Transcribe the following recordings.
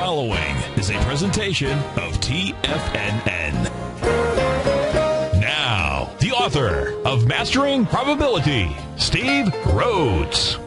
following is a presentation of TFNN. Now, the author of Mastering Probability, Steve Rhodes.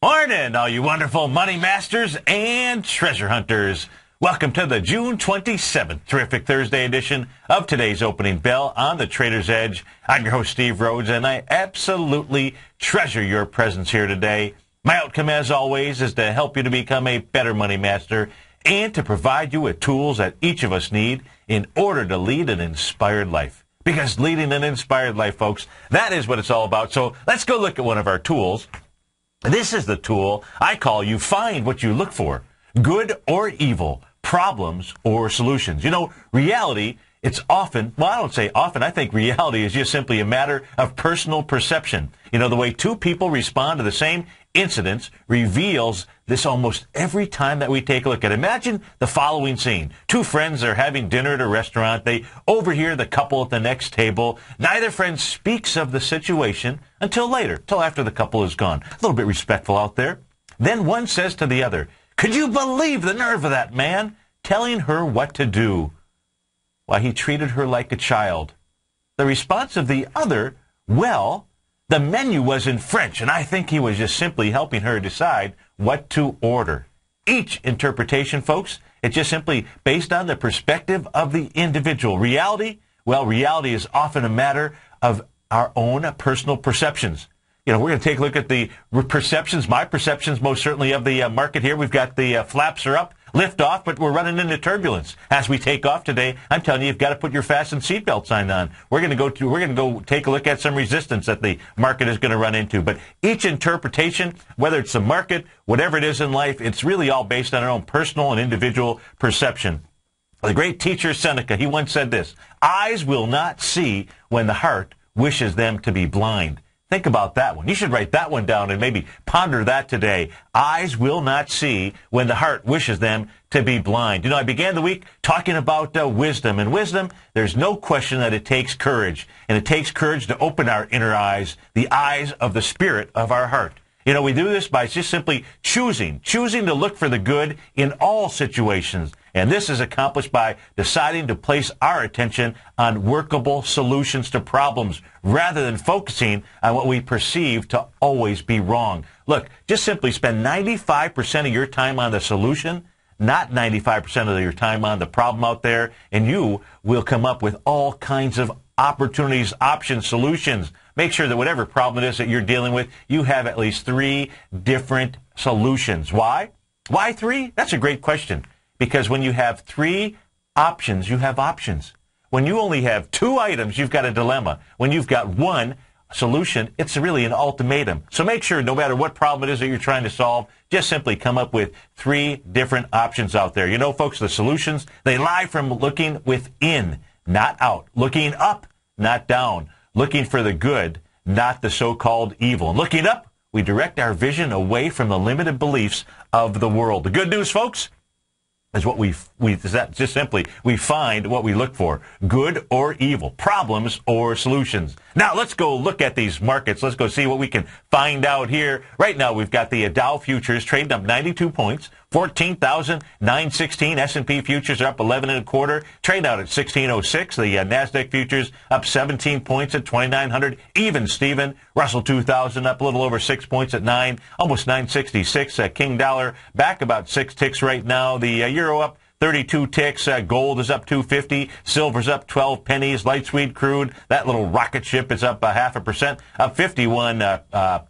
Morning, all you wonderful money masters and treasure hunters. Welcome to the June 27th terrific Thursday edition of today's Opening Bell on the Trader's Edge. I'm your host, Steve Rhodes, and I absolutely treasure your presence here today. My outcome, as always, is to help you to become a better money master and to provide you with tools that each of us need in order to lead an inspired life. Because leading an inspired life, folks, that is what it's all about. So let's go look at one of our tools. This is the tool I call You Find What You Look For, good or evil, problems or solutions. You know, reality, it's often, well, I don't say often, I think reality is just simply a matter of personal perception. You know, the way two people respond to the same incidents reveals this almost every time that we take a look at it. Imagine the following scene. Two friends are having dinner at a restaurant. They overhear the couple at the next table. Neither friend speaks of the situation until later, till after the couple is gone. A little bit respectful out there. Then one says to the other, "Could you believe the nerve of that man telling her what to do? Why, he treated her like a child." The response of the other, "Well, the menu was in French, and I think he was just simply helping her decide what to order." Each interpretation, folks, it's just simply based on the perspective of the individual. Reality, well, reality is often a matter of our own personal perceptions. You know, we're going to take a look at the perceptions, my perceptions most certainly of the market here. We've got the flaps are up, lift off, but we're running into turbulence. As we take off today, I'm telling you, you've got to put your fasten seatbelt sign on. We're going to go take a look at some resistance that the market is going to run into. But each interpretation, whether it's the market, whatever it is in life, it's really all based on our own personal and individual perception. The great teacher Seneca, he once said this: "Eyes will not see when the heart wishes them to be blind." Think about that one. You should write that one down and maybe ponder that today. Eyes will not see when the heart wishes them to be blind. You know, I began the week talking about wisdom. And wisdom, there's no question that it takes courage. And it takes courage to open our inner eyes, the eyes of the spirit of our heart. You know, we do this by just simply choosing to look for the good in all situations. And this is accomplished by deciding to place our attention on workable solutions to problems rather than focusing on what we perceive to always be wrong. Look, just simply spend 95% of your time on the solution, not 95% of your time on the problem out there, and you will come up with all kinds of opportunities, options, solutions. Make sure that whatever problem it is that you're dealing with, you have at least 3 different solutions. Why? Why 3? That's a great question. Because when you have 3 options, you have options. When you only have 2 items, you've got a dilemma. When you've got 1 solution, it's really an ultimatum. So make sure, no matter what problem it is that you're trying to solve, just simply come up with 3 different options out there. You know, folks, the solutions, they lie from looking within, not out. Looking up, not down. Looking for the good, not the so-called evil. And looking up, we direct our vision away from the limited beliefs of the world. The good news, folks, is what we find what we look for, good or evil, problems or solutions. Now, let's go look at these markets. Let's go see what we can find out here. Right now, we've got the Dow futures trading up 92 points, 14,916. S&P futures are up 11 1/4, trading out at 1606. The NASDAQ futures up 17 points at 2,900. Even Steven. Russell 2000 up a little over 6 points at almost 966. King dollar back about 6 ticks right now. The euro up 32 ticks. Gold is up 250. Silver's up 12 pennies. Light sweet crude, that little rocket ship is up 0.5%, up 51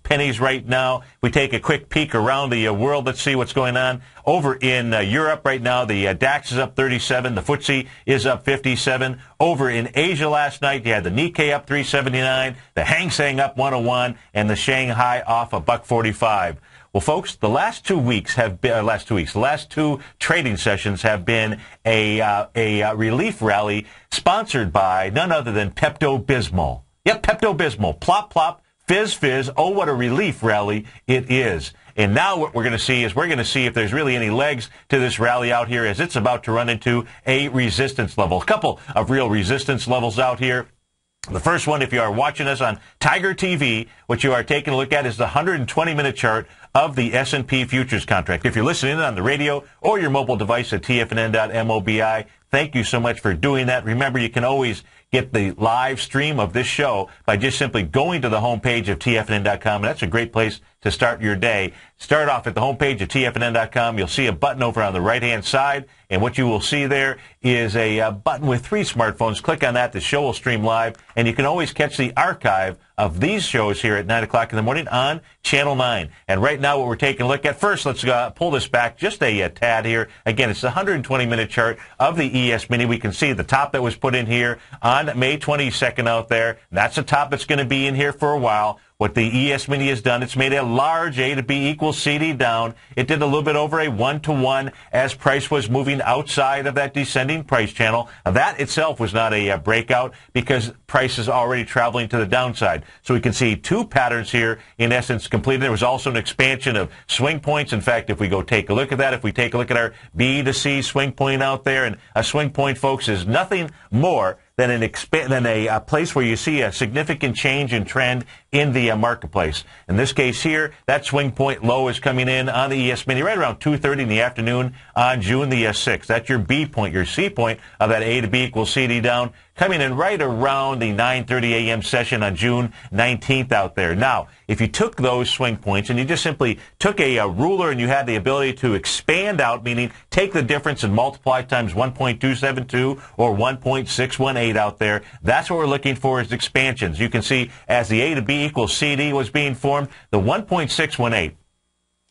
pennies right now. We take a quick peek around the world. Let's see what's going on. Over in Europe right now, the DAX is up 37. The FTSE is up 57. Over in Asia last night, you had the Nikkei up 379, the Hang Seng up 101, and the Shanghai off $1.45. Well, folks, the last 2 weeks have been, the last 2 trading sessions have been a relief rally sponsored by none other than Pepto-Bismol. Yep, Pepto-Bismol. Plop, plop. Fizz, fizz. Oh, what a relief rally it is. And now what we're going to see is if there's really any legs to this rally out here as it's about to run into a resistance level. A couple of real resistance levels out here. The first one, if you are watching us on TigerTV, what you are taking a look at is the 120-minute chart of the S&P futures contract. If you're listening on the radio or your mobile device at TFNN.mobi, thank you so much for doing that. Remember, you can always get the live stream of this show by just simply going to the homepage of TFNN.com, and that's a great place to start your day. Start off at the homepage of TFNN.com. You'll see a button over on the right-hand side, and what you will see there is a button with 3 smartphones. Click on that. The show will stream live, and you can always catch the archive of these shows here at 9 o'clock in the morning on Channel 9. And right now what we're taking a look at, first let's pull this back just a tad here. Again, it's the 120-minute chart of the ES Mini. We can see the top that was put in here on May 22nd out there. That's the top that's going to be in here for a while. What the ES Mini has done, it's made a large A to B equals CD down. It did a little bit over a 1-to-1 as price was moving outside of that descending price channel. Now, that itself was not a breakout because price is already traveling to the downside. So we can see 2 patterns here, in essence, completed. There was also an expansion of swing points. In fact, if we go take a look at that, if we take a look at our B to C swing point out there, and a swing point, folks, is nothing more than a place where you see a significant change in trend in the marketplace. In this case here, that swing point low is coming in on the ES Mini right around 2:30 in the afternoon on June the 6th. That's your B point, your C point of that A to B equals CD down, coming in right around the 9:30 a.m. session on June 19th out there. Now, if you took those swing points and you just simply took a ruler and you had the ability to expand out, meaning take the difference and multiply times 1.272 or 1.618 out there, that's what we're looking for is expansions. You can see as the A to B equals CD was being formed, the 1.618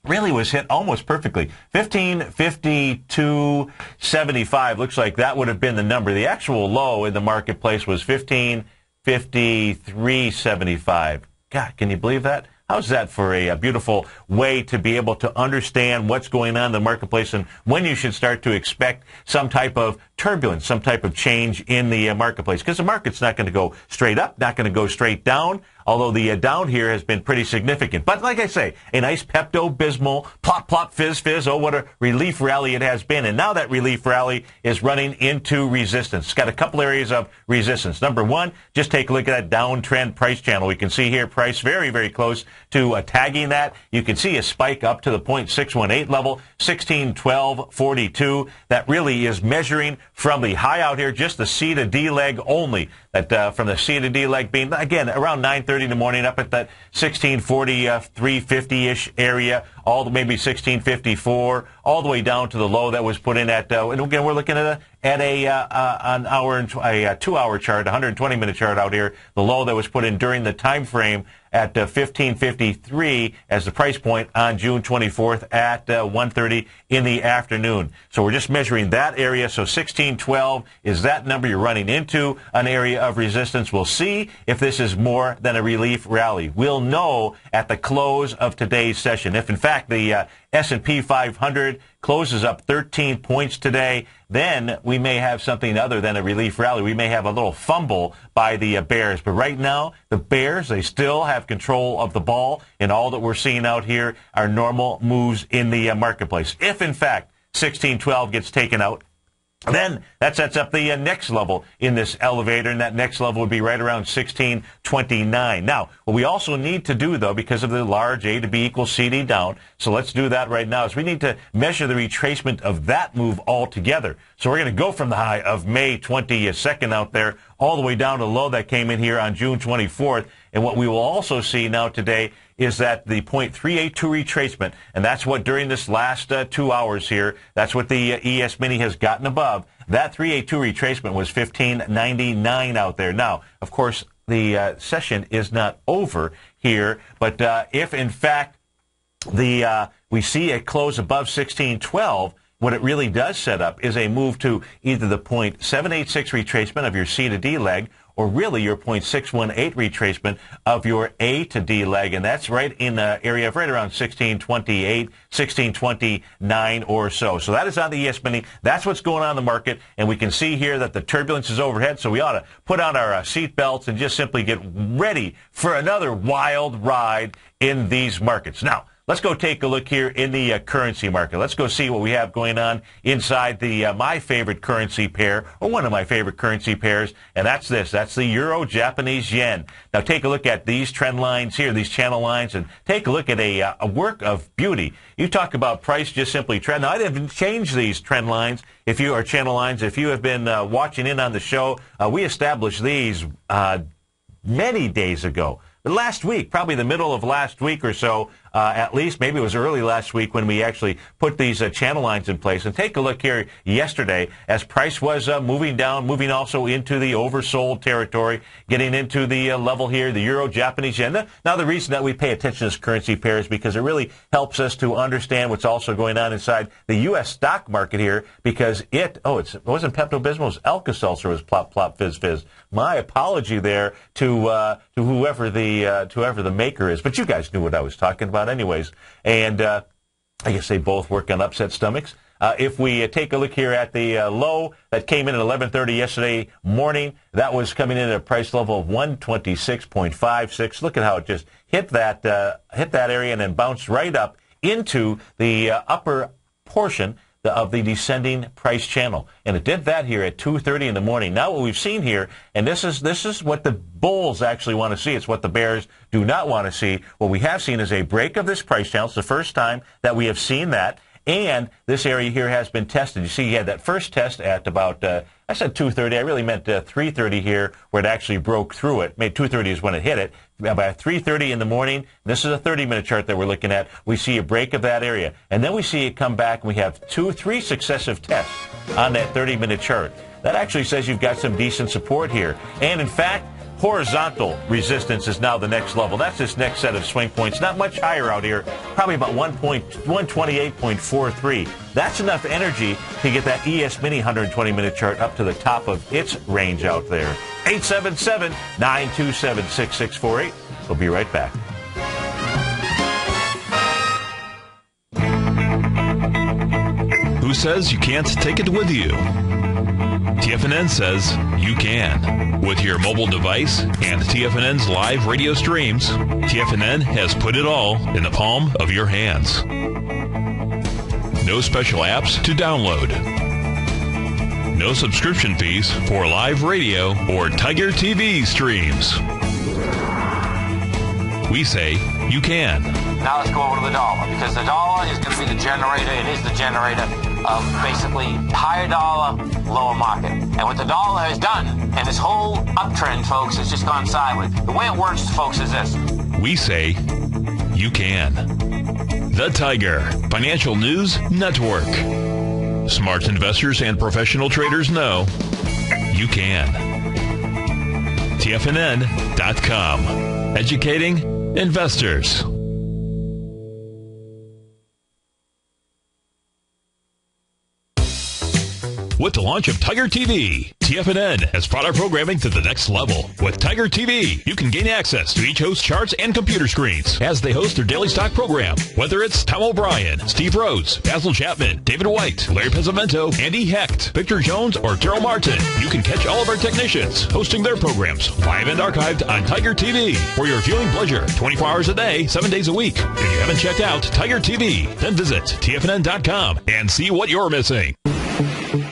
really was hit almost perfectly. 1552.75 looks like that would have been the number. The actual low in the marketplace was 1553.75. God, can you believe that? How's that for a beautiful way to be able to understand what's going on in the marketplace and when you should start to expect some type of turbulence, some type of change in the marketplace? Because the market's not going to go straight up, not going to go straight down, although the down here has been pretty significant. But like I say, a nice Pepto-Bismol, plop, plop, fizz, fizz. Oh, what a relief rally it has been. And now that relief rally is running into resistance. It's got a couple areas of resistance. Number one, just take a look at that downtrend price channel. We can see here price very, very close to tagging that. You can see a spike up to the 0.618 level, 1612.42. That really is measuring from the high out here, just the C to D leg only. That from the C to D leg being, again, around 9:30 in the morning up at that 1640, 350-ish area, all the maybe 1654, all the way down to the low that was put in at, and again, we're looking at an hour and a 2-hour chart, 120-minute chart out here, the low that was put in during the time frame at 1553 as the price point on June 24th at 1:30 in the afternoon. So we're just measuring that area. So 1612 is that number. You're running into an area of resistance. We'll see if this is more than a relief rally. We'll know at the close of today's session. If, in fact, the S&P 500 closes up 13 points today, then we may have something other than a relief rally. We may have a little fumble by the Bears. But right now, the Bears, they still have control of the ball, and all that we're seeing out here are normal moves in the marketplace. If, in fact, 1612 gets taken out, then that sets up the next level in this elevator, and that next level would be right around 1629. Now, what we also need to do, though, because of the large A to B equals CD down, so let's do that right now, is we need to measure the retracement of that move altogether. So we're going to go from the high of May 22nd out there all the way down to the low that came in here on June 24th. And what we will also see now today is that the 0.382 retracement, and that's what during this last 2 hours here, that's what the ES Mini has gotten above. That 382 retracement was 1599 out there. Now, of course, the session is not over here, but if in fact we see a close above 1612, what it really does set up is a move to either the 0.786 retracement of your C to D leg or really your 0.618 retracement of your A to D leg, and that's right in the area of right around 1628, 1629 or so. So that is on the ES Mini. That's what's going on in the market, and we can see here that the turbulence is overhead, so we ought to put on our seat belts and just simply get ready for another wild ride in these markets. Now, let's go take a look here in the currency market. Let's go see what we have going on inside the my favorite currency pair, or one of my favorite currency pairs, and that's this. That's the Euro-Japanese yen. Now, take a look at these trend lines here, these channel lines, and take a look at a work of beauty. You talk about price, just simply trend. Now, I didn't change these trend lines. If you are channel lines, if you have been watching in on the show, we established these many days ago. Last week, probably the middle of last week or so, at least, maybe it was early last week when we actually put these channel lines in place. And take a look here yesterday as price was moving down, moving also into the oversold territory, getting into the level here, the Euro-Japanese yen. Now, the reason that we pay attention to this currency pair is because it really helps us to understand what's also going on inside the U.S. stock market here, because it wasn't Pepto-Bismol, it was Alka-Seltzer, was plop, plop, fizz, fizz. My apology there to whoever the maker is, but you guys knew what I was talking about anyways, and I guess they both work on upset stomachs. If we take a look here at the low that came in at 11:30 yesterday morning, that was coming in at a price level of 126.56. Look at how it just hit that area and then bounced right up into the upper portion of the descending price channel, and it did that here at 2:30 in the morning. Now, what we've seen here, and this is what the bulls actually want to see. It's what the bears do not want to see. What we have seen is a break of this price channel. It's the first time that we have seen that, and this area here has been tested. You see, you had that first test at about I said 2:30. I really meant 3:30 here, where it actually broke through it. Maybe 2:30 is when it hit it. By 3:30 in the morning, this is a 30-minute chart that we're looking at, we see a break of that area. And then we see it come back, and we have 3 successive tests on that 30-minute chart. That actually says you've got some decent support here. And in fact, horizontal resistance is now the next level. That's this next set of swing points. Not much higher out here, probably about 128.43. That's enough energy to get that ES Mini 120-minute chart up to the top of its range out there. 877-927-6648. We'll be right back. Who says you can't take it with you? TFNN says you can. With your mobile device and TFNN's live radio streams, TFNN has put it all in the palm of your hands. No special apps to download. No subscription fees for live radio or TigerTV streams. We say you can. Now let's go over to the dollar, because the dollar is going to be the generator. It is the generator of basically higher dollar, lower market. And what the dollar has done, and this whole uptrend, folks, has just gone sideways. The way it works, folks, is this. We say you can. The Tiger Financial News Network. Smart investors and professional traders know you can. TFNN.com. Educating investors. With the launch of TigerTV, TFNN has brought our programming to the next level. With TigerTV, you can gain access to each host's charts and computer screens as they host their daily stock program. Whether it's Tom O'Brien, Steve Rhodes, Basil Chapman, David White, Larry Pezzamento, Andy Hecht, Victor Jones, or Terrell Martin, you can catch all of our technicians hosting their programs live and archived on TigerTV for your viewing pleasure 24 hours a day, 7 days a week. If you haven't checked out TigerTV, then visit TFNN.com and see what you're missing.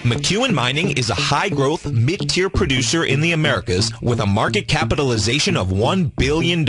McEwen Mining is a high-growth, mid-tier producer in the Americas with a market capitalization of $1 billion.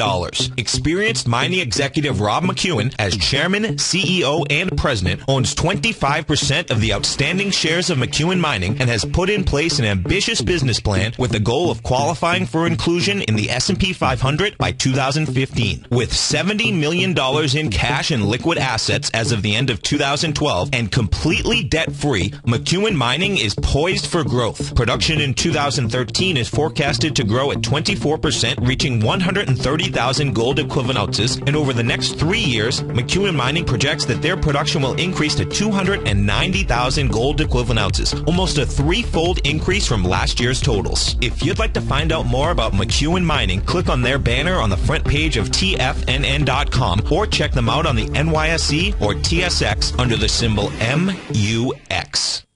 Experienced mining executive Rob McEwen, as chairman, CEO, and president, owns 25% of the outstanding shares of McEwen Mining and has put in place an ambitious business plan with the goal of qualifying for inclusion in the S&P 500 by 2015. With $70 million in cash and liquid assets as of the end of 2012 and completely debt-free, McEwen Mining Mining is poised for growth. Production in 2013 is forecasted to grow at 24%, reaching 130,000 gold equivalent ounces. And over the next 3 years, McEwen Mining projects that their production will increase to 290,000 gold equivalent ounces, almost a threefold increase from last year's totals. If you'd like to find out more about McEwen Mining, click on their banner on the front page of TFNN.com or check them out on the NYSE or TSX under the symbol MUX.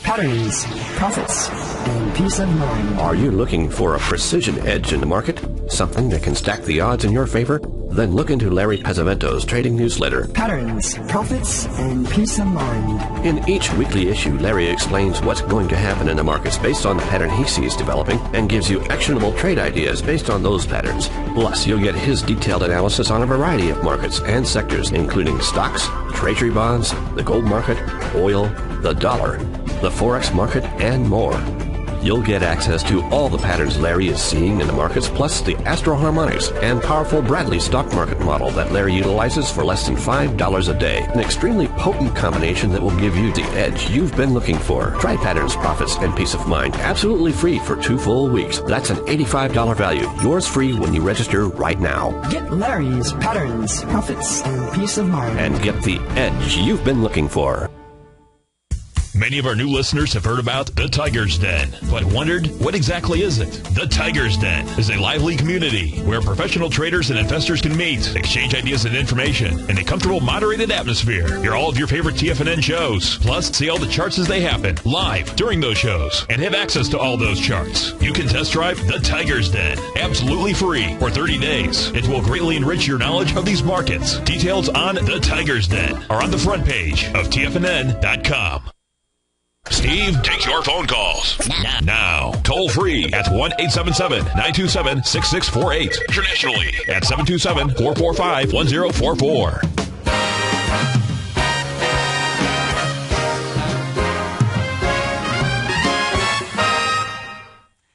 Patterns, profits, and peace of mind. Are you looking for a precision edge in the market? Something that can stack the odds in your favor? Then look into Larry Pesavento's trading newsletter. Patterns, profits, and peace of mind. In each weekly issue, Larry explains what's going to happen in the markets based on the pattern he sees developing and gives you actionable trade ideas based on those patterns. Plus, you'll get his detailed analysis on a variety of markets and sectors, including stocks, treasury bonds, the gold market, oil, the dollar, the Forex market, and more. You'll get access to all the patterns Larry is seeing in the markets, plus the Astro Harmonics and powerful Bradley stock market model that Larry utilizes for less than $5 a day. An extremely potent combination that will give you the edge you've been looking for. Try Patterns, Profits, and Peace of Mind absolutely free for 2 full weeks. That's an $85 value. Yours free when you register right now. Get Larry's Patterns, Profits, and Peace of Mind. And get the edge you've been looking for. Many of our new listeners have heard about the Tiger's Den, but wondered, what exactly is it? The Tiger's Den is a lively community where professional traders and investors can meet, exchange ideas and information in a comfortable, moderated atmosphere. Hear all of your favorite TFNN shows, plus see all the charts as they happen live during those shows and have access to all those charts. You can test drive the Tiger's Den absolutely free for 30 days. It will greatly enrich your knowledge of these markets. Details on the Tiger's Den are on the front page of TFNN.com. Steve takes your phone calls now. Toll free at 1-877-927-6648. Internationally at 727-445-1044.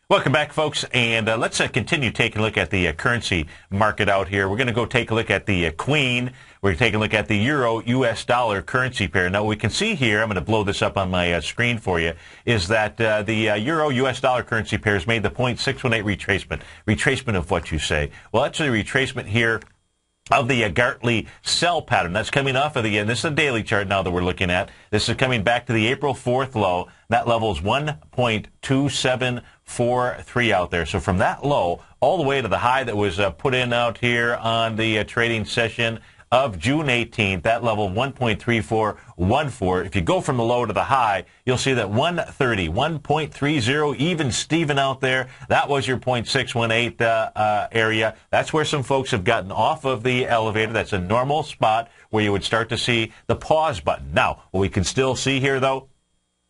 Welcome back, folks, and let's continue taking a look at the currency market out here. We're going to go take a look at the Queen. We're taking a look at the Euro-US dollar currency pair. Now, what we can see here, I'm going to blow this up on my screen for you, is that the Euro-US dollar currency pair has made the 0.618 retracement. Retracement of what you say? Well, actually, retracement here of the Gartley sell pattern. That's coming off of the, this is a daily chart now that we're looking at. This is coming back to the April 4th low. That level is 1.2743 out there. So from that low all the way to the high that was put in out here on the trading session of June 18th, that level 1.3414. If you go from the low to the high, you'll see that 130, 1.30, even Steven out there, that was your 0.618 area. That's where some folks have gotten off of the elevator. That's a normal spot where you would start to see the pause button. Now, what we can still see here, though,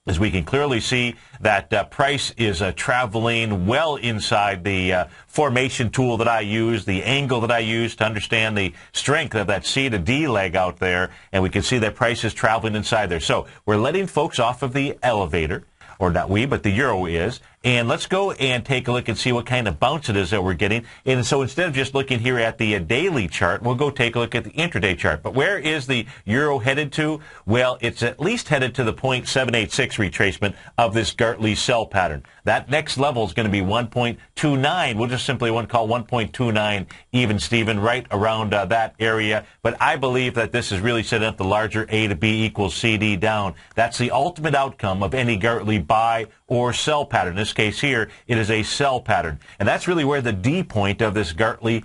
as we can clearly see that price is traveling well inside the formation tool that I use, the angle that I use to understand the strength of that C to D leg out there, and we can see that price is traveling inside there. So we're letting folks off of the elevator, or not we, but the euro is. And let's go and take a look and see what kind of bounce it is that we're getting. And so instead of just looking here at the daily chart, we'll go take a look at the intraday chart. But where is the euro headed to? Well, it's at least headed to the 0.786 retracement of this Gartley sell pattern. That next level is going to be 1.29. We'll just simply call 1.29 even, Steven, right around that area. But I believe that this is really setting up the larger A to B equals CD down. That's the ultimate outcome of any Gartley buy or sell pattern. In this case here, it is a sell pattern. And that's really where the D point of this Gartley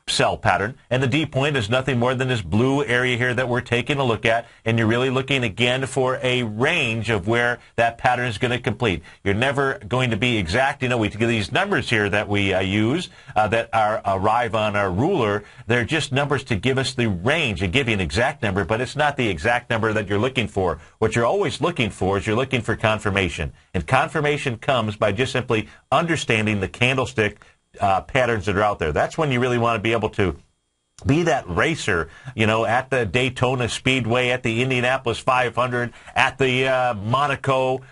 sell pattern, and the D point is nothing more than this blue area here that we're taking a look at, and you're really looking again for a range of where that pattern is going to complete. You're never going to be exact. You know, we get these numbers here that we use that arrive on our ruler. They're just numbers to give us the range and give you an exact number, but it's not the exact number that you're looking for. What you're always looking for is you're looking for confirmation, and confirmation comes by just simply understanding the candlestick patterns that are out there. That's when you really want to be able to be that racer, you know, at the Daytona Speedway, at the Indianapolis 500, at the Monaco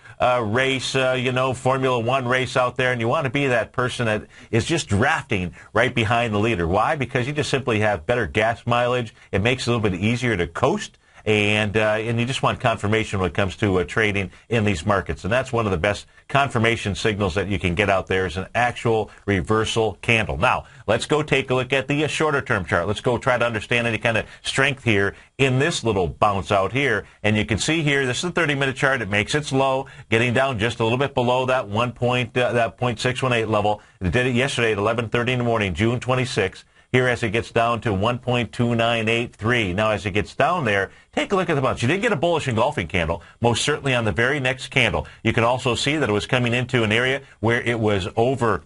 race, Formula One race out there, and you want to be that person that is just drafting right behind the leader. Why? Because you just simply have better gas mileage. It makes it a little bit easier to coast and you just want confirmation when it comes to trading in these markets. And that's one of the best confirmation signals that you can get out there is an actual reversal candle. Now, let's go take a look at the shorter term chart. Let's go try to understand any kind of strength here in this little bounce out here. And you can see here, this is a 30-minute chart. It makes its low, getting down just a little bit below that that 0.618 level. It did it yesterday at 11:30 in the morning, June 26th. Here as it gets down to 1.2983. Now as it gets down there, take a look at the bounce. You did get a bullish engulfing candle, most certainly on the very next candle. You can also see that it was coming into an area where it was oversold.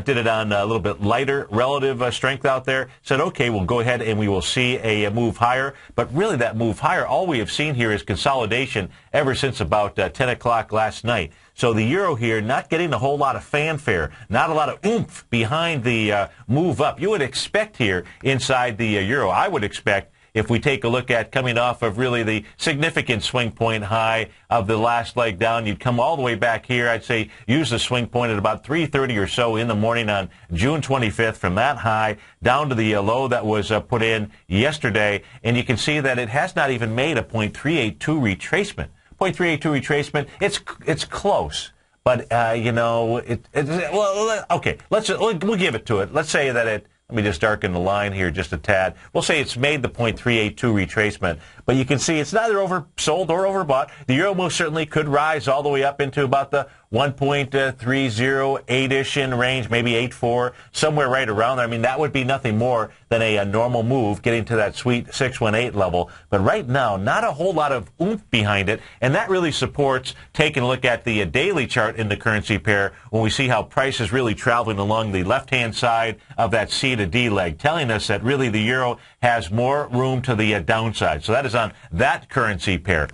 Did it on a little bit lighter relative strength out there. Said, okay, we'll go ahead and we will see a move higher. But really that move higher, all we have seen here is consolidation ever since about 10 o'clock last night. So the euro here not getting a whole lot of fanfare, not a lot of oomph behind the move up. You would expect here inside the euro, I would expect, if we take a look at coming off of really the significant swing point high of the last leg down, you'd come all the way back here. I'd say use the swing point at about 3:30 or so in the morning on June 25th from that high down to the low that was put in yesterday. And you can see that it has not even made a 0.382 retracement. 0.382 retracement, it's close. But, well, okay, we'll give it to it. Let's say that let me just darken the line here just a tad. We'll say it's made the 0.382 retracement, but you can see it's neither oversold or overbought. The euro most certainly could rise all the way up into about the 1.308-ish in range, maybe 8.4, somewhere right around there. I mean, that would be nothing more than a normal move getting to that sweet 618 level. But right now, not a whole lot of oomph behind it, and that really supports taking a look at the daily chart in the currency pair when we see how price is really traveling along the left-hand side of that C to D leg, telling us that really the euro has more room to the downside. So that is on that currency pair.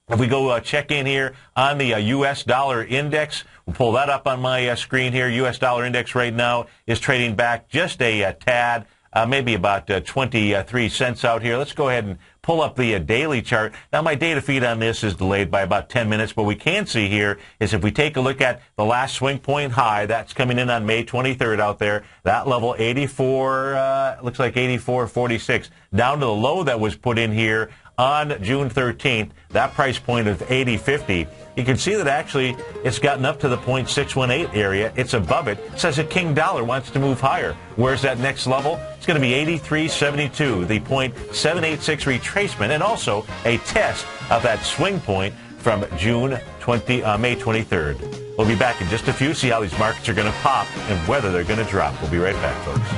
If we go check in here on the U.S. dollar index, we'll pull that up on my screen here. U.S. dollar index right now is trading back just a tad, maybe about 23 cents out here. Let's go ahead and pull up the daily chart. Now, my data feed on this is delayed by about 10 minutes. But we can see here is if we take a look at the last swing point high, that's coming in on May 23rd out there. That level 84, looks like 84.46, down to the low that was put in here on June 13th, that price point of 80.50. You can see that actually it's gotten up to the 0.618 area. It's above it. It says a king dollar wants to move higher. Where's that next level? It's going to be 83.72, the 0.786 retracement, and also a test of that swing point from May 23rd. We'll be back in just a few, see how these markets are going to pop and whether they're going to drop. We'll be right back, folks.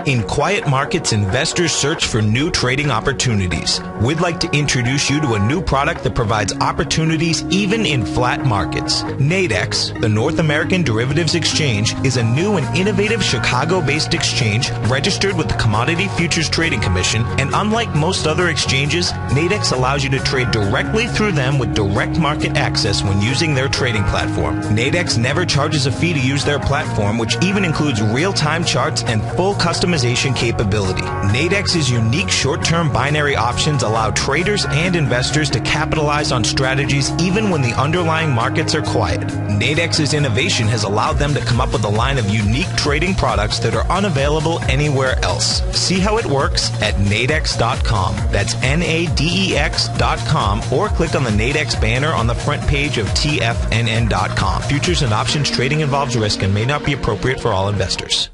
In quiet markets, investors search for new trading opportunities. We'd like to introduce you to a new product that provides opportunities even in flat markets. Nadex, the North American Derivatives Exchange, is a new and innovative Chicago-based exchange registered with the Commodity Futures Trading Commission, and unlike most other exchanges, Nadex allows you to trade directly through them with direct market access when using their trading platform. Nadex never charges a fee to use their platform, which even includes real-time charts and full customization capability. Nadex's unique short-term binary options allow traders and investors to capitalize on strategies even when the underlying markets are quiet. Nadex's innovation has allowed them to come up with a line of unique trading products that are unavailable anywhere else. See how it works at nadex.com. That's NADEX.com, or click on the Nadex banner on the front page of TFNN.com. Futures and options trading involves risk and may not be appropriate for all investors.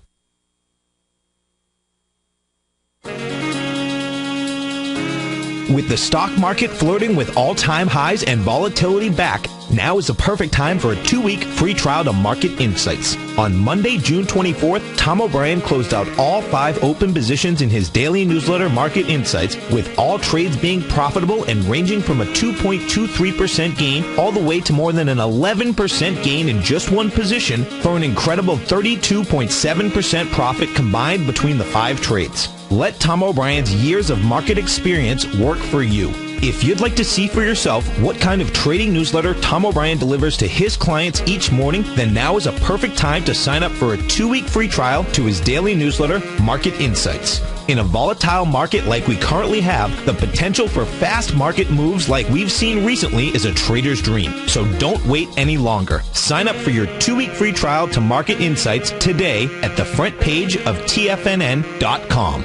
With the stock market flirting with all-time highs and volatility back, now is the perfect time for a 2-week free trial to Market Insights. On Monday, June 24th, Tom O'Brien closed out all 5 open positions in his daily newsletter, Market Insights, with all trades being profitable and ranging from a 2.23% gain all the way to more than an 11% gain in just one position, for an incredible 32.7% profit combined between the 5 trades. Let Tom O'Brien's years of market experience work for you. If you'd like to see for yourself what kind of trading newsletter Tom O'Brien delivers to his clients each morning, then now is a perfect time to sign up for a 2-week free trial to his daily newsletter, Market Insights. In a volatile market like we currently have, the potential for fast market moves like we've seen recently is a trader's dream. So don't wait any longer. Sign up for your 2-week free trial to Market Insights today at the front page of TFNN.com.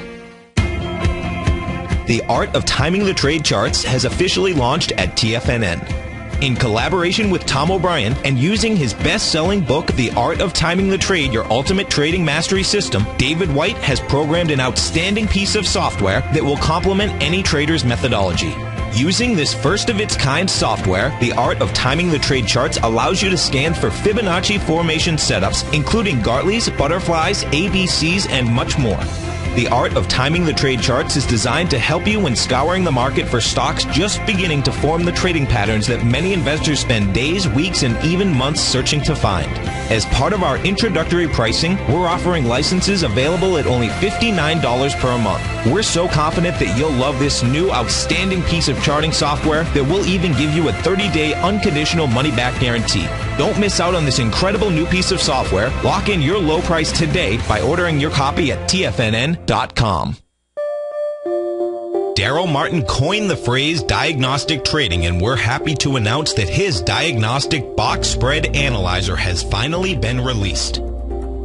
The Art of Timing the Trade charts has officially launched at TFNN. In collaboration with Tom O'Brien and using his best-selling book, The Art of Timing the Trade, Your Ultimate Trading Mastery System, David White has programmed an outstanding piece of software that will complement any trader's methodology. Using this first-of-its-kind software, The Art of Timing the Trade charts allows you to scan for Fibonacci formation setups, including Gartley's, butterflies, ABCs, and much more. The Art of Timing the Trade charts is designed to help you when scouring the market for stocks just beginning to form the trading patterns that many investors spend days, weeks, and even months searching to find. As part of our introductory pricing, we're offering licenses available at only $59 per month. We're so confident that you'll love this new outstanding piece of charting software that we'll even give you a 30-day unconditional money-back guarantee. Don't miss out on this incredible new piece of software. Lock in your low price today by ordering your copy at TFNN.com. Daryl Martin coined the phrase diagnostic trading, and we're happy to announce that his diagnostic box spread analyzer has finally been released.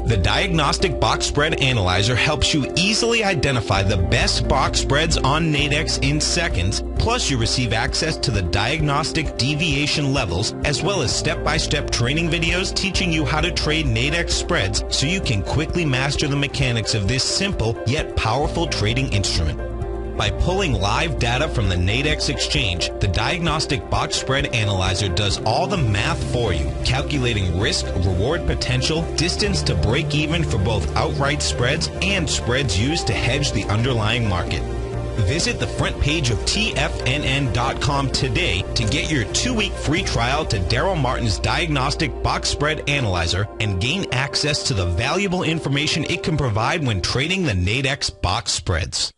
The Diagnostic Box Spread Analyzer helps you easily identify the best box spreads on Nadex in seconds, plus you receive access to the diagnostic deviation levels, as well as step-by-step training videos teaching you how to trade Nadex spreads so you can quickly master the mechanics of this simple yet powerful trading instrument. By pulling live data from the Nadex exchange, the Diagnostic Box Spread Analyzer does all the math for you, calculating risk, reward potential, distance to break even for both outright spreads and spreads used to hedge the underlying market. Visit the front page of TFNN.com today to get your 2-week free trial to Daryl Martin's Diagnostic Box Spread Analyzer and gain access to the valuable information it can provide when trading the Nadex box spreads.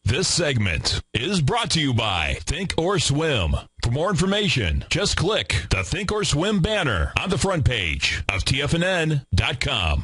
This segment is brought to you by Think or Swim. For more information, just click the Think or Swim banner on the front page of TFNN.com.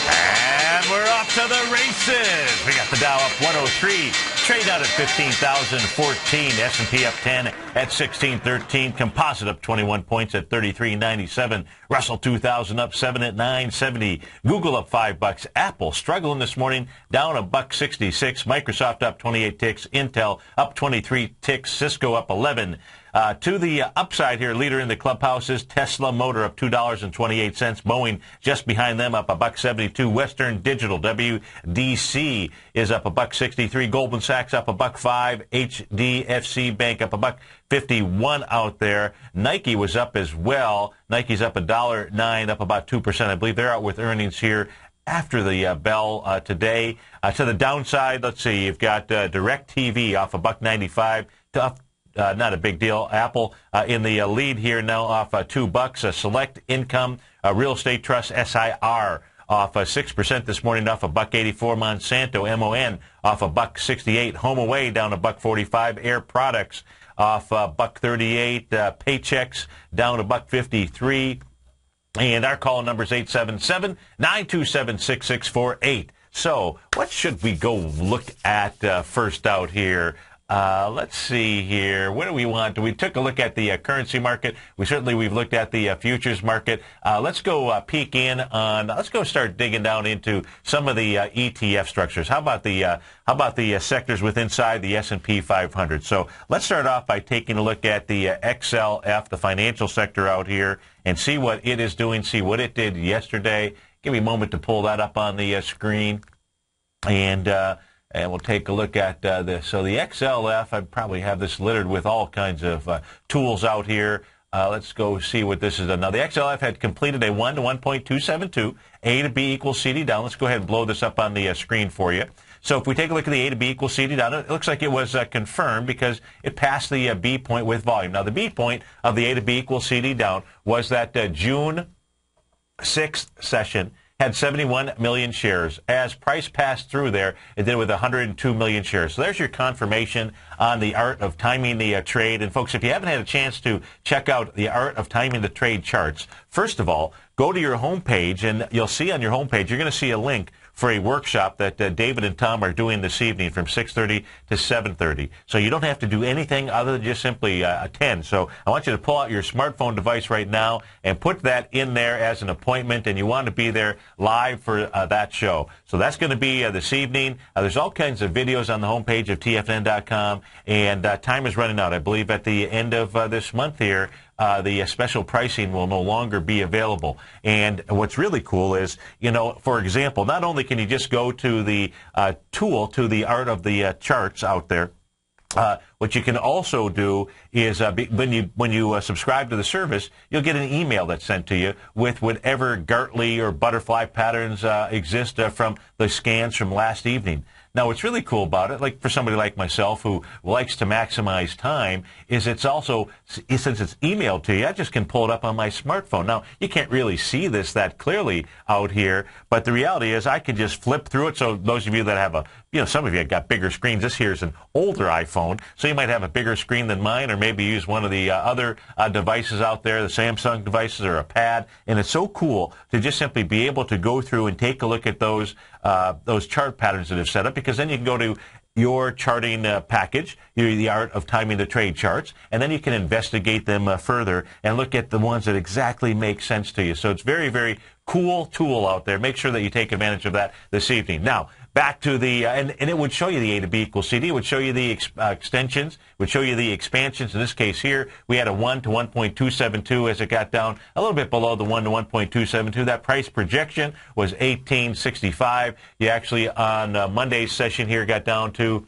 And we're off to the races. We got the Dow up 103. Trade out at 15,014. S&P up 10 at 1613. Composite up 21 points at 33.97. Russell 2000 up 7 at 970. Google up $5. Apple struggling this morning, down $1.66. Microsoft up 28 ticks. Intel up 23 ticks. Cisco up 11. To the upside here, leader in the clubhouse is Tesla Motor up $2.28. Boeing just behind them up $1.72. Western Digital WDC is up $1.63. Goldman Sachs up $1.05. HDFC Bank up $1.51 out there. Nike was up as well. Nike's up $1.09, up about 2%. I believe they're out with earnings here after the bell today. To the downside, let's see, you've got DirecTV off $1.95 to up. Not a big deal. Apple in the lead here now off $2. Select Income Real Estate Trust SIR off 6% this morning off $1.84. Monsanto MON off $1.68. Home Away down $1.45. Air Products off $1.38. Paychecks down $1.53. And our call number is 877-927-6648. So what should we go look at first out here? Let's see here. What do we want? We took a look at the currency market. We've looked at the futures market. Let's go peek in on. Let's go start digging down into some of the ETF structures. How about the sectors within the S&P 500? So let's start off by taking a look at the XLF, the financial sector out here, and see what it is doing. See what it did yesterday. Give me a moment to pull that up on the screen, and we'll take a look at this. So the XLF, I probably have this littered with all kinds of tools out here. Let's go see what this is. Now, the XLF had completed a 1 to 1.272. A to B equals CD down. Let's go ahead and blow this up on the screen for you. So if we take a look at the A to B equals CD down, it looks like it was confirmed because it passed the B point with volume. Now, the B point of the A to B equals CD down was that June 6th session had 71 million shares. As price passed through there, it did it with 102 million shares. So there's your confirmation on the art of timing the trade. And folks, if you haven't had a chance to check out the art of timing the trade charts, first of all, go to your homepage, and you'll see on your homepage, you're going to see a link for a workshop that David and Tom are doing this evening from 6:30 to 7:30. So you don't have to do anything other than just simply attend. So I want you to pull out your smartphone device right now and put that in there as an appointment, and you want to be there live for that show. So that's going to be this evening. There's all kinds of videos on the homepage of TFNN.com, and time is running out. I believe at the end of this month here, the special pricing will no longer be available. And what's really cool is, you know, for example, not only can you just go to the tool, to the art of the charts out there, what you can also do is when you subscribe to the service, you'll get an email that's sent to you with whatever Gartley or butterfly patterns exist from the scans from last evening. Now, what's really cool about it, like for somebody like myself who likes to maximize time, is it's also, since it's emailed to you, I just can pull it up on my smartphone. Now, you can't really see this that clearly out here, but the reality is I can just flip through it. So those of you that have some of you have got bigger screens. This here is an older iPhone, so you might have a bigger screen than mine, or maybe use one of the other devices out there, the Samsung devices, or a pad. And it's so cool to just simply be able to go through and take a look at those chart patterns that have set up, because then you can go to your charting package, the art of timing the trade charts, and then you can investigate them further and look at the ones that exactly make sense to you. So it's very, very cool tool out there. Make sure that you take advantage of that this evening. Now, back to the, and it would show you the A to B equals CD. It would show you the extensions, would show you the expansions. In this case here, we had a 1 to 1.272 as it got down a little bit below the 1 to 1.272. That price projection was 1865. You actually, on Monday's session here, got down to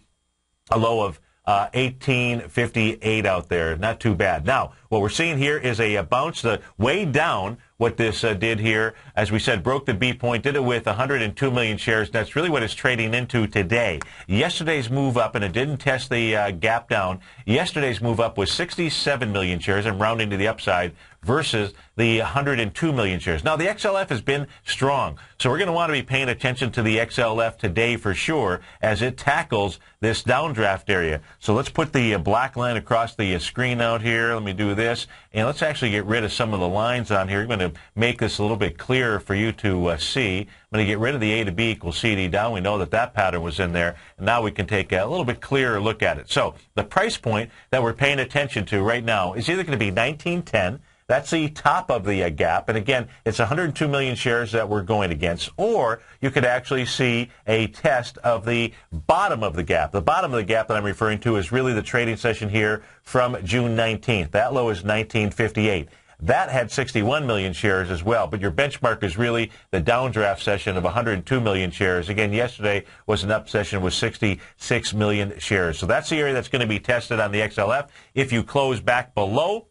a low of 1858 out there. Not too bad. Now, what we're seeing here is a bounce way down. What this did here, as we said, broke the B point, did it with 102 million shares. That's really what it's trading into today. Yesterday's move up, and it didn't test the gap down. Yesterday's move up was 67 million shares, and rounding to the upside, versus the 102 million shares. Now, the XLF has been strong, so we're going to want to be paying attention to the XLF today for sure as it tackles this downdraft area. So let's put the black line across the screen out here. Let me do this, and let's actually get rid of some of the lines on here. I'm going to make this a little bit clearer for you to see. I'm going to get rid of the A to B equals CD down. We know that that pattern was in there, and now we can take a little bit clearer look at it. So the price point that we're paying attention to right now is either going to be 1910. That's the top of the gap. And again, it's 102 million shares that we're going against. Or you could actually see a test of the bottom of the gap. The bottom of the gap that I'm referring to is really the trading session here from June 19th. That low is 1958. That had 61 million shares as well, but your benchmark is really the downdraft session of 102 million shares. Again, yesterday was an up session with 66 million shares. So that's the area that's going to be tested on the XLF. If you close back below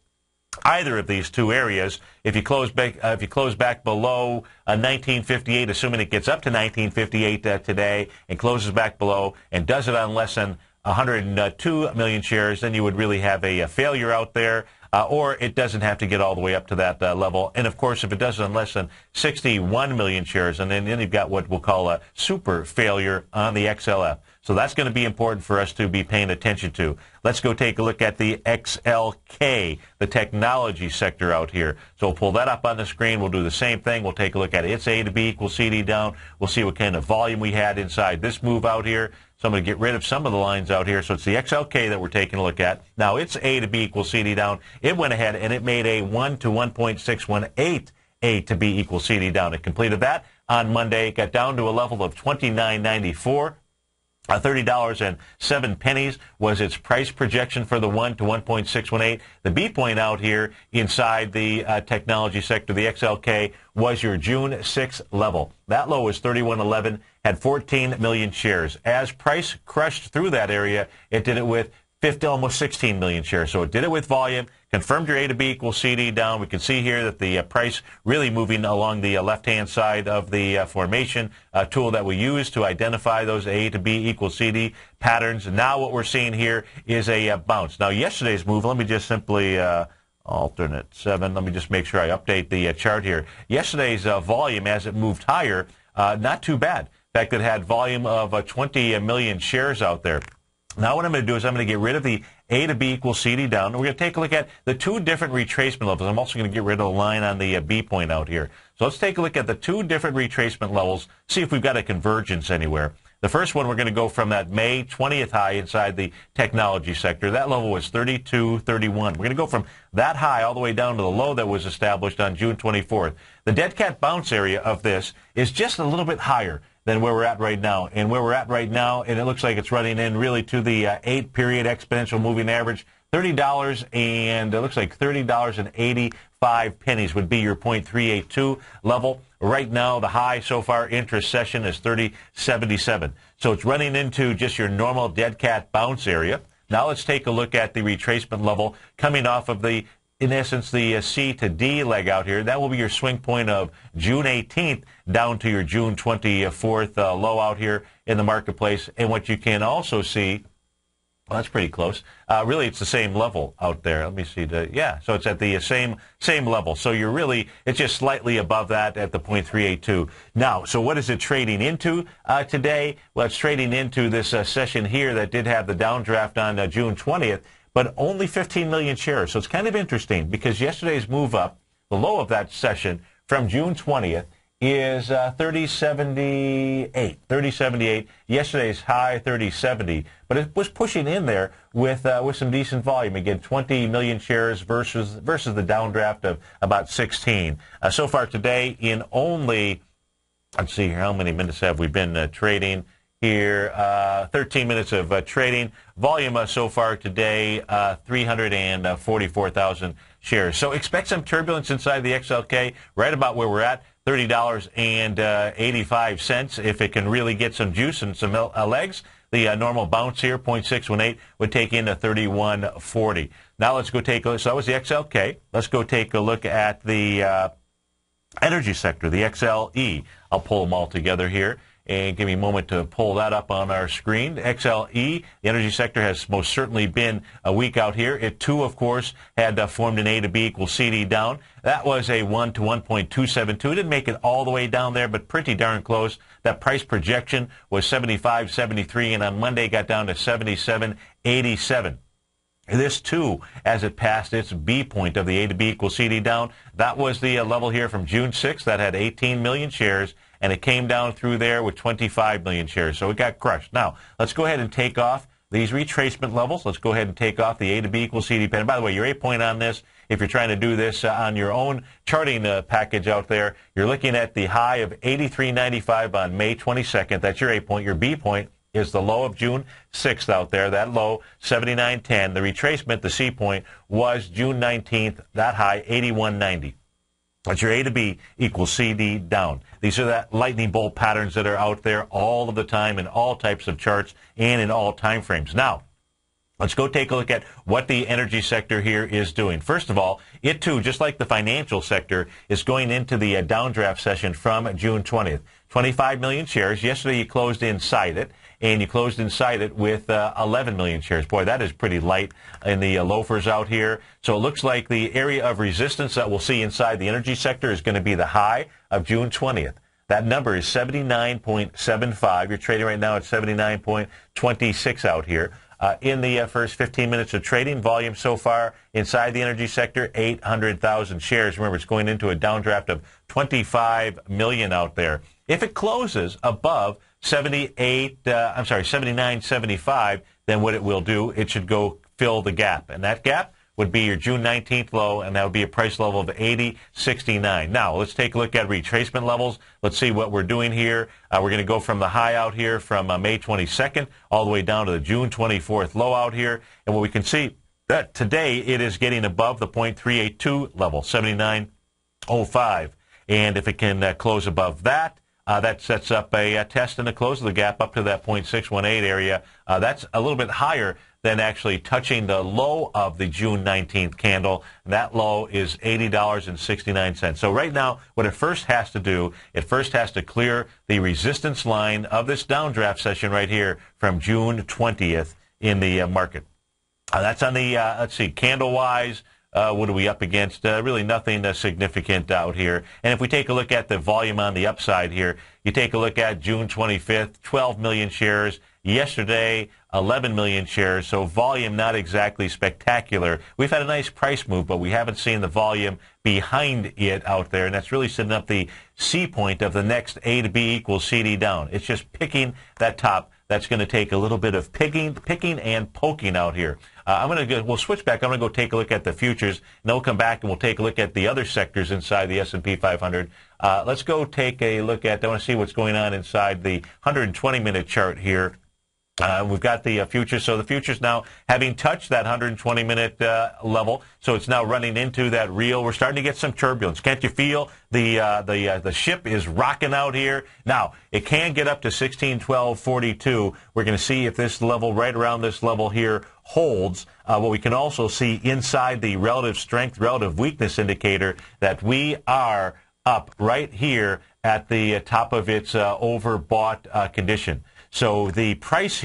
either of these two areas, if you close back below 1958, assuming it gets up to 1958 today and closes back below and does it on less than 102 million shares, then you would really have a failure out there. Or it doesn't have to get all the way up to that level. And, of course, if it does it on less than 61 million shares, and then you've got what we'll call a super failure on the XLF. So that's going to be important for us to be paying attention to. Let's go take a look at the XLK, the technology sector out here. So we'll pull that up on the screen. We'll do the same thing. We'll take a look at its A to B equals CD down. We'll see what kind of volume we had inside this move out here. So I'm going to get rid of some of the lines out here. So it's the XLK that we're taking a look at. Now, it's A to B equals CD down. It went ahead and it made a 1 to 1.618 A to B equals CD down. It completed that on Monday. It got down to a level of $29.94. $30.07 was its price projection for the 1 to 1.618. The B point out here inside the technology sector, the XLK, was your June 6th level. That low was 31.11, had 14 million shares. As price crushed through that area, it did it with almost 16 million shares. So it did it with volume, confirmed your A to B equals CD down. We can see here that the price really moving along the left-hand side of the formation tool that we use to identify those A to B equals CD patterns. Now what we're seeing here is a bounce. Now yesterday's move, let me just simply, alternate 7. Let me just make sure I update the chart here. Yesterday's volume as it moved higher, not too bad. In fact, it had volume of 20 million shares out there. Now what I'm going to do is I'm going to get rid of the A to B equals CD down. And we're going to take a look at the two different retracement levels. I'm also going to get rid of the line on the B point out here. So let's take a look at the two different retracement levels, see if we've got a convergence anywhere. The first one, we're going to go from that May 20th high inside the technology sector. That level was 32.31. We're going to go from that high all the way down to the low that was established on June 24th. The dead cat bounce area of this is just a little bit higher than where we're at right now. And where we're at right now, and it looks like it's running in really to the 8-period exponential moving average, $30, and it looks like $30.85 would be your 0.382 level. Right now, the high so far intra-session is 30.77. So it's running into just your normal dead cat bounce area. Now let's take a look at the retracement level coming off of the, in essence, the C to D leg out here. That will be your swing point of June 18th down to your June 24th low out here in the marketplace. And what you can also see, well, that's pretty close. Really, it's the same level out there. Let me see. Yeah, so it's at the same level. So you're really, it's just slightly above that at the 0.382. Now, so what is it trading into today? Well, it's trading into this session here that did have the downdraft on June 20th, but only 15 million shares. So it's kind of interesting because yesterday's move up, the low of that session from June 20th, is 30.78. Yesterday's high 30.70, but it was pushing in there with some decent volume. Again, 20 million shares versus the downdraft of about 16. So far today, in only, let's see here, how many minutes have we been trading here? 13 minutes of trading. Volume so far today, 344,000 shares. So expect some turbulence inside the XLK, right about where we're at. $30.85. If it can really get some juice and some legs, the normal bounce here, 0.618, would take in to 31.40. Now let's go take a look. So that was the XLK. Let's go take a look at the energy sector, the XLE. I'll pull them all together here. And give me a moment to pull that up on our screen. XLE, the energy sector, has most certainly been a week out here. It, too, of course, had formed an A to B equals CD down. That was a 1 to 1.272. Didn't make it all the way down there, but pretty darn close. That price projection was 75.73, and on Monday got down to 77.87. This, too, as it passed its B point of the A to B equals CD down, that was the level here from June 6th. That had 18 million shares, and it came down through there with 25 million shares. So it got crushed. Now, let's go ahead and take off these retracement levels. Let's go ahead and take off the A to B equals CD pen. And by the way, your A point on this, if you're trying to do this on your own charting package out there, you're looking at the high of 83.95 on May 22nd. That's your A point. Your B point is the low of June 6th out there. That low, 79.10. The retracement, the C point, was June 19th. That high, 81.90. That's your A to B equals CD down. These are the lightning bolt patterns that are out there all of the time in all types of charts and in all time frames. Now, let's go take a look at what the energy sector here is doing. First of all, it too, just like the financial sector, is going into the downdraft session from June 20th. 25 million shares. Yesterday you closed inside it, and you closed inside it with 11 million shares. Boy, that is pretty light in the loafers out here. So it looks like the area of resistance that we'll see inside the energy sector is going to be the high of June 20th. That number is 79.75. You're trading right now at 79.26 out here. In the first 15 minutes of trading, volume so far inside the energy sector, 800,000 shares. Remember, it's going into a downdraft of 25 million out there. If it closes above 79.75, then what it will do, it should go fill the gap. And that gap would be your June 19th low, and that would be a price level of 80.69. Now, let's take a look at retracement levels. Let's see what we're doing here. We're going to go from the high out here from May 22nd all the way down to the June 24th low out here. And what we can see, that today it is getting above the 0.382 level, 79.05. And if it can close above that, that sets up a test and a close of the gap up to that 0.618 area. That's a little bit higher than actually touching the low of the June 19th candle. That low is $80.69. So right now, what it first has to do, it first has to clear the resistance line of this downdraft session right here from June 20th in the market. That's on the, let's see, candle-wise, What are we up against? Really nothing significant out here. And if we take a look at the volume on the upside here, you take a look at June 25th, 12 million shares. Yesterday, 11 million shares, so volume not exactly spectacular. We've had a nice price move, but we haven't seen the volume behind it out there, and that's really setting up the C point of the next A to B equals CD down. It's just picking that top. That's going to take a little bit of picking and poking out here. We'll switch back. I'm going to go take a look at the futures, and then we'll come back and we'll take a look at the other sectors inside the S&P 500. Let's go take a look at, I want to see what's going on inside the 120-minute chart here. We've got the futures. So the futures now having touched that 120-minute level, so it's now running into that reel. We're starting to get some turbulence. Can't you feel the ship is rocking out here? Now, it can get up to 1612.42. We're going to see if this level, right around this level here, holds. What we can also see inside the relative strength, relative weakness indicator, that we are up right here at the top of its overbought condition. So the price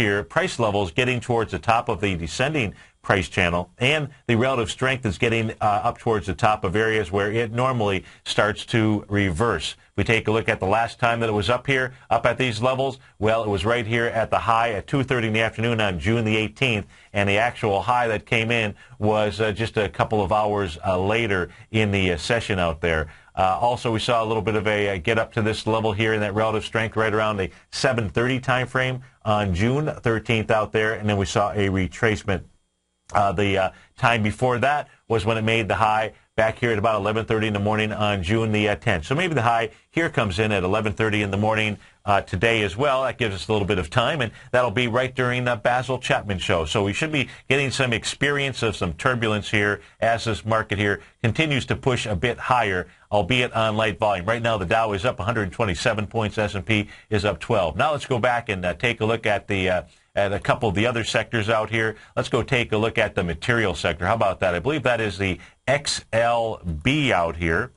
level is getting towards the top of the descending price channel, and the relative strength is getting up towards the top of areas where it normally starts to reverse. We take a look at the last time that it was up here, up at these levels. Well, it was right here at the high at 2:30 in the afternoon on June the 18th, and the actual high that came in was just a couple of hours later in the session out there. Also, we saw a little bit of a get up to this level here in that relative strength right around the 7:30 time frame on June 13th out there, and then we saw a retracement. The time before that was when it made the high back here at about 11:30 in the morning on June the 10th. So maybe the high here comes in at 11:30 in the morning today as well. That gives us a little bit of time, and that'll be right during the Basil Chapman show. So we should be getting some experience of some turbulence here as this market here continues to push a bit higher, albeit on light volume. Right now the Dow is up 127 points, S&P is up 12. Now let's go back and take a look at a couple of the other sectors out here. Let's go take a look at the material sector. How about that? I believe that is the XLB out here.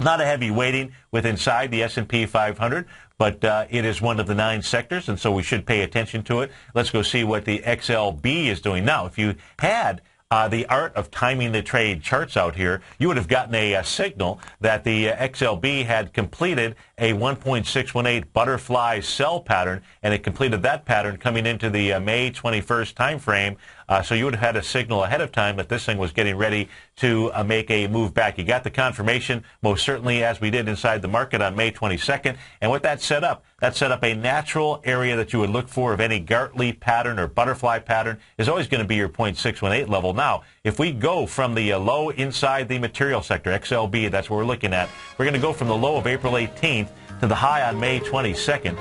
Not a heavy weighting with inside the S&P 500, but it is one of the 9 sectors, and so we should pay attention to it. Let's go see what the XLB is doing. Now, if you had the art of timing the trade charts out here, you would have gotten a signal that the XLB had completed a 1.618 butterfly sell pattern, and it completed that pattern coming into the May 21st time frame. So you would have had a signal ahead of time that this thing was getting ready to make a move back. You got the confirmation, most certainly, as we did inside the market on May 22nd. And what that set up a natural area that you would look for of any Gartley pattern or butterfly pattern is always going to be your 0.618 level. Now, if we go from the low inside the material sector, XLB, that's what we're looking at, we're going to go from the low of April 18th to the high on May 22nd.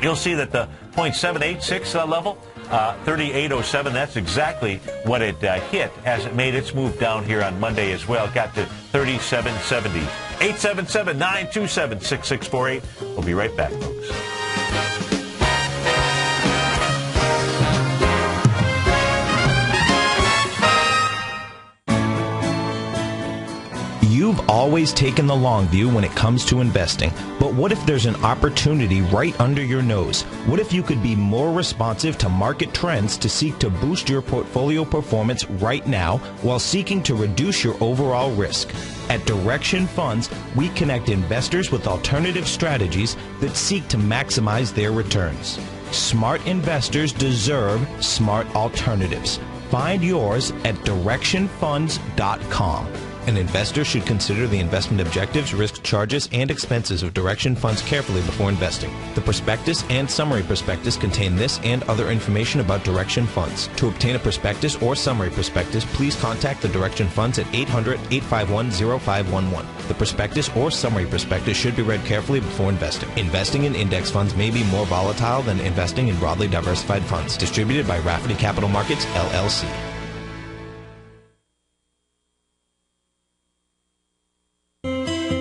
You'll see that the 0.786 level, 3807, that's exactly what it hit as it made its move down here on Monday as well. It got to 3770. 877-927-6648. We'll be right back, folks. You've always taken the long view when it comes to investing, but what if there's an opportunity right under your nose? What if you could be more responsive to market trends to seek to boost your portfolio performance right now while seeking to reduce your overall risk? At Direction Funds, we connect investors with alternative strategies that seek to maximize their returns. Smart investors deserve smart alternatives. Find yours at directionfunds.com. An investor should consider the investment objectives, risk charges, and expenses of Direction Funds carefully before investing. The prospectus and summary prospectus contain this and other information about Direction Funds. To obtain a prospectus or summary prospectus, please contact the Direction Funds at 800-851-0511. The prospectus or summary prospectus should be read carefully before investing. Investing in index funds may be more volatile than investing in broadly diversified funds. Distributed by Rafferty Capital Markets, LLC.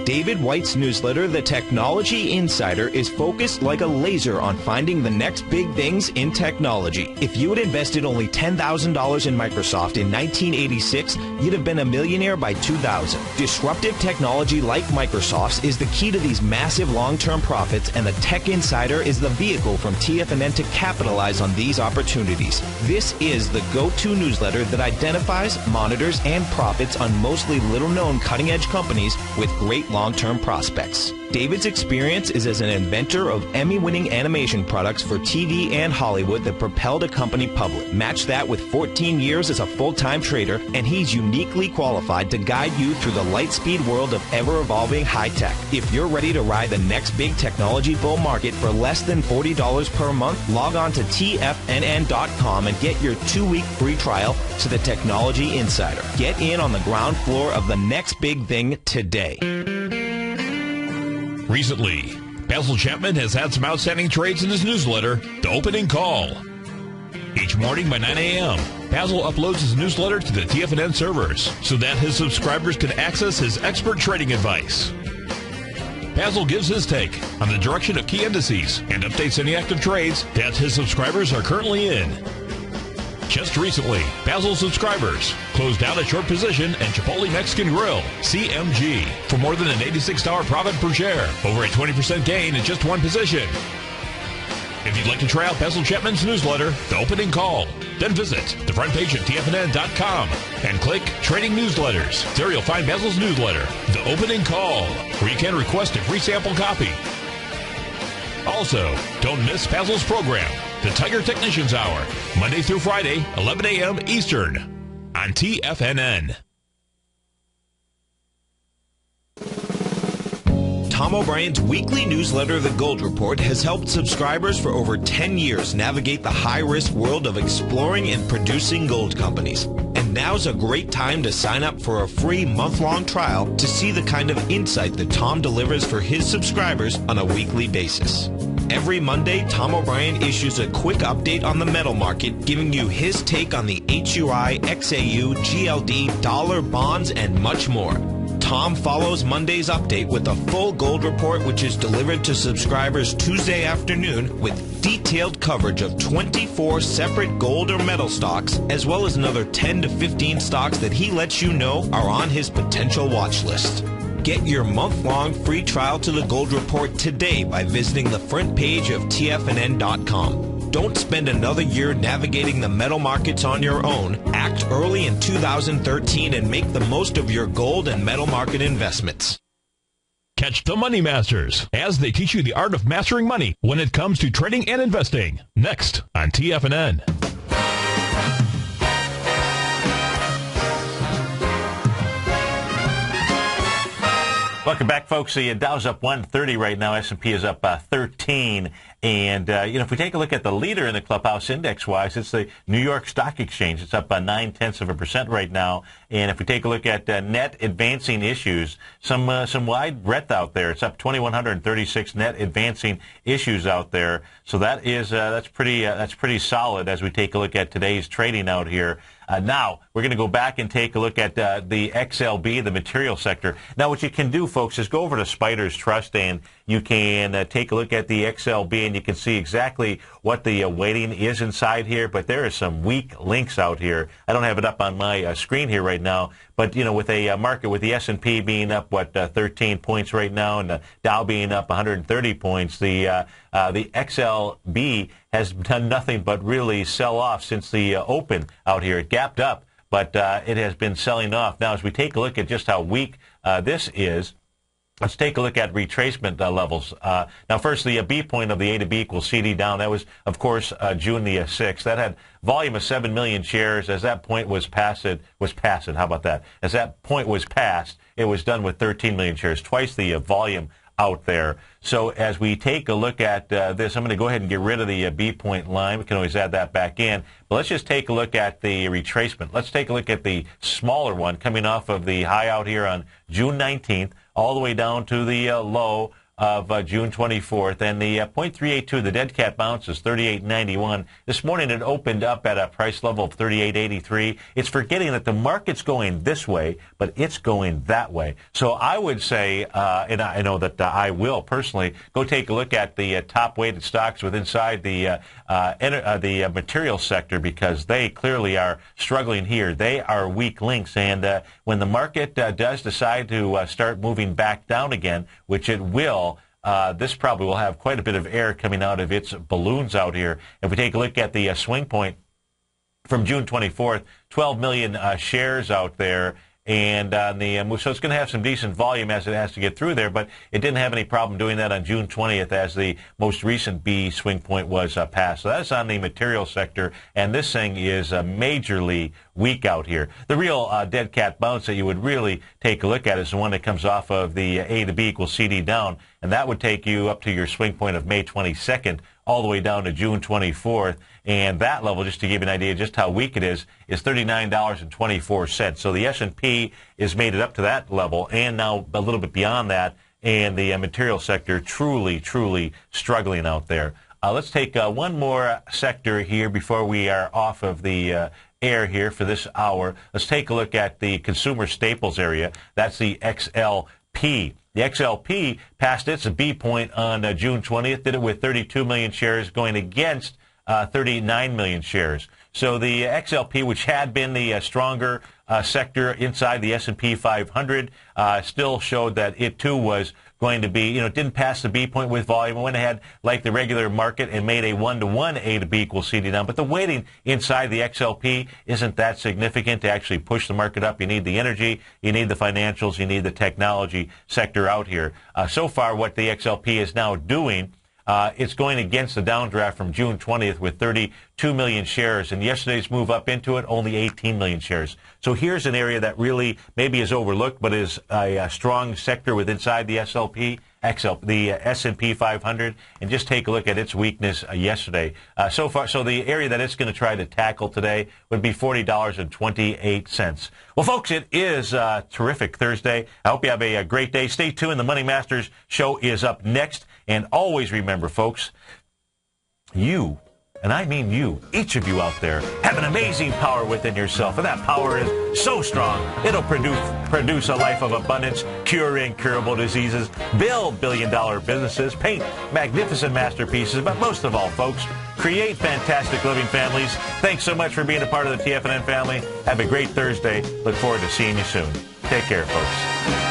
David White's newsletter, The Technology Insider, is focused like a laser on finding the next big things in technology. If you had invested only $10,000 in Microsoft in 1986, you'd have been a millionaire by 2000. Disruptive technology like Microsoft's is the key to these massive long-term profits, and the Tech Insider is the vehicle from TFNN to capitalize on these opportunities. This is the go-to newsletter that identifies, monitors, and profits on mostly little-known cutting-edge companies with great long-term prospects. David's experience is as an inventor of Emmy-winning animation products for TV and Hollywood that propelled a company public. Match that with 14 years as a full-time trader, and he's uniquely qualified to guide you through the light-speed world of ever-evolving high-tech. If you're ready to ride the next big technology bull market for less than $40 per month, log on to TFNN.com and get your 2-week free trial to the Technology Insider. Get in on the ground floor of the next big thing today. Recently, Basil Chapman has had some outstanding trades in his newsletter, The Opening Call. Each morning by 9 a.m., Basil uploads his newsletter to the TFNN servers so that his subscribers can access his expert trading advice. Basil gives his take on the direction of key indices and updates any active trades that his subscribers are currently in. Just recently, Basil's subscribers closed out a short position in Chipotle Mexican Grill, CMG, for more than an $86 profit per share, over a 20% gain in just one position. If you'd like to try out Basil Chapman's newsletter, The Opening Call, then visit the front page of TFNN.com and click Trading Newsletters. There you'll find Basil's newsletter, The Opening Call, where you can request a free sample copy. Also, don't miss Basil's program, The Tiger Technicians Hour, Monday through Friday, 11 a.m. Eastern, on TFNN. Tom O'Brien's weekly newsletter, The Gold Report, has helped subscribers for over 10 years navigate the high-risk world of exploring and producing gold companies. And now's a great time to sign up for a free month-long trial to see the kind of insight that Tom delivers for his subscribers on a weekly basis. Every Monday, Tom O'Brien issues a quick update on the metal market, giving you his take on the HUI, XAU, GLD, dollar, bonds, and much more. Tom follows Monday's update with a full gold report, which is delivered to subscribers Tuesday afternoon with detailed coverage of 24 separate gold or metal stocks, as well as another 10 to 15 stocks that he lets you know are on his potential watch list. Get your month-long free trial to the Gold Report today by visiting the front page of TFNN.com. Don't spend another year navigating the metal markets on your own. Act early in 2013 and make the most of your gold and metal market investments. Catch the Money Masters as they teach you the art of mastering money when it comes to trading and investing. Next on TFNN. Welcome back, folks. The Dow's up 130 right now. S&P is up 13. And, if we take a look at the leader in the clubhouse index-wise, it's the New York Stock Exchange. It's up 0.9% right now. And if we take a look at net advancing issues, some wide breadth out there. It's up 2,136 net advancing issues out there. So that is that's pretty solid as we take a look at today's trading out here. Now, we're going to go back and take a look at the XLB, the material sector. Now, what you can do, folks, is go over to Spider's Trust and you can take a look at the XLB and you can see exactly what the weighting is inside here. But there are some weak links out here. I don't have it up on my screen here right now. But, with a market with the S&P being up, 13 points right now and the Dow being up 130 points, the XLB has done nothing but really sell off since the open out here. It gapped up, but it has been selling off. Now, as we take a look at just how weak this is, let's take a look at retracement levels. Now, first, the B point of the A to B equals CD down. That was, of course, June the 6th. That had volume of 7 million shares. As that point was passed, how about that? As that point was passed, it was done with 13 million shares, twice the volume out there. So as we take a look at this, I'm going to go ahead and get rid of the B point line. We can always add that back in. But let's just take a look at the retracement. Let's take a look at the smaller one coming off of the high out here on June 19th, all the way down to the low of June 24th, and the 0.382, the dead cat bounce is 38.91. This morning it opened up at a price level of 38.83. It's forgetting that the market's going this way, but it's going that way. So I would say, and I know that I will personally, go take a look at the top weighted stocks within inside the material sector, because they clearly are struggling here. They are weak links, and when the market does decide to start moving back down again, which it will, this probably will have quite a bit of air coming out of its balloons out here. If we take a look at the swing point from June 24th, 12 million shares out there. And on the so it's going to have some decent volume as it has to get through there, but it didn't have any problem doing that on June 20th as the most recent B swing point was passed. So that's on the material sector, and this thing is majorly weak out here. The real dead cat bounce that you would really take a look at is the one that comes off of the A to B equals CD down, and that would take you up to your swing point of May 22nd, all the way down to June 24th. And that level, just to give you an idea just how weak it is $39.24. So the S&P is made it up to that level, and now a little bit beyond that, and the material sector truly, truly struggling out there. Let's take one more sector here before we are off of the air here for this hour. Let's take a look at the consumer staples area. That's the XLP. The XLP passed its B point on June 20th, did it with 32 million shares going against 39 million shares. So the XLP, which had been the stronger sector inside the S&P 500, still showed that it too was going to be, it didn't pass the B point with volume. It went ahead like the regular market and made a 1-to-1 A to B equals CD down. But the weighting inside the XLP isn't that significant to actually push the market up. You need the energy, you need the financials, you need the technology sector out here. So far, what the XLP is now doing, it's going against the downdraft from June 20th with 32 million shares, and yesterday's move up into it, only 18 million shares. So here's an area that really maybe is overlooked, but is a strong sector with inside the the S&P 500, and just take a look at its weakness yesterday. So far, so the area that it's going to try to tackle today would be $40.28. Well, folks, it is terrific Thursday. I hope you have a great day. Stay tuned. The Money Masters show is up next. And always remember, folks, you, and I mean you, each of you out there, have an amazing power within yourself. And that power is so strong, it'll produce a life of abundance, cure incurable diseases, build billion-dollar businesses, paint magnificent masterpieces, but most of all, folks, create fantastic living families. Thanks so much for being a part of the TFNN family. Have a great Thursday. Look forward to seeing you soon. Take care, folks.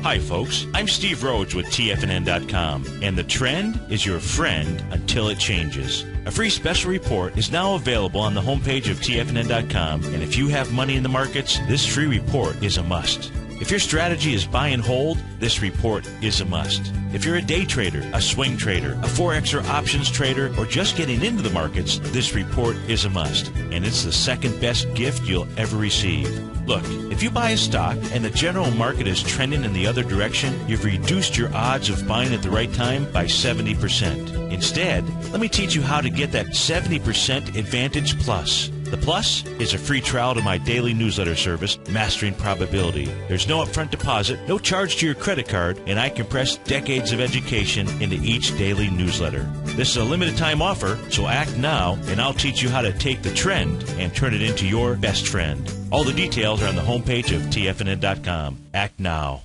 Hi, folks. I'm Steve Rhodes with TFNN.com, and the trend is your friend until it changes. A free special report is now available on the homepage of TFNN.com, and if you have money in the markets, this free report is a must. If your strategy is buy and hold, this report is a must. If you're a day trader, a swing trader, a Forex or options trader, or just getting into the markets, this report is a must. And it's the second best gift you'll ever receive. Look, if you buy a stock and the general market is trending in the other direction, you've reduced your odds of buying at the right time by 70%. Instead, let me teach you how to get that 70% Advantage Plus. The Plus is a free trial to my daily newsletter service, Mastering Probability. There's no upfront deposit, no charge to your credit card, and I compress decades of education into each daily newsletter. This is a limited time offer, so act now, and I'll teach you how to take the trend and turn it into your best friend. All the details are on the homepage of TFNN.com. Act now.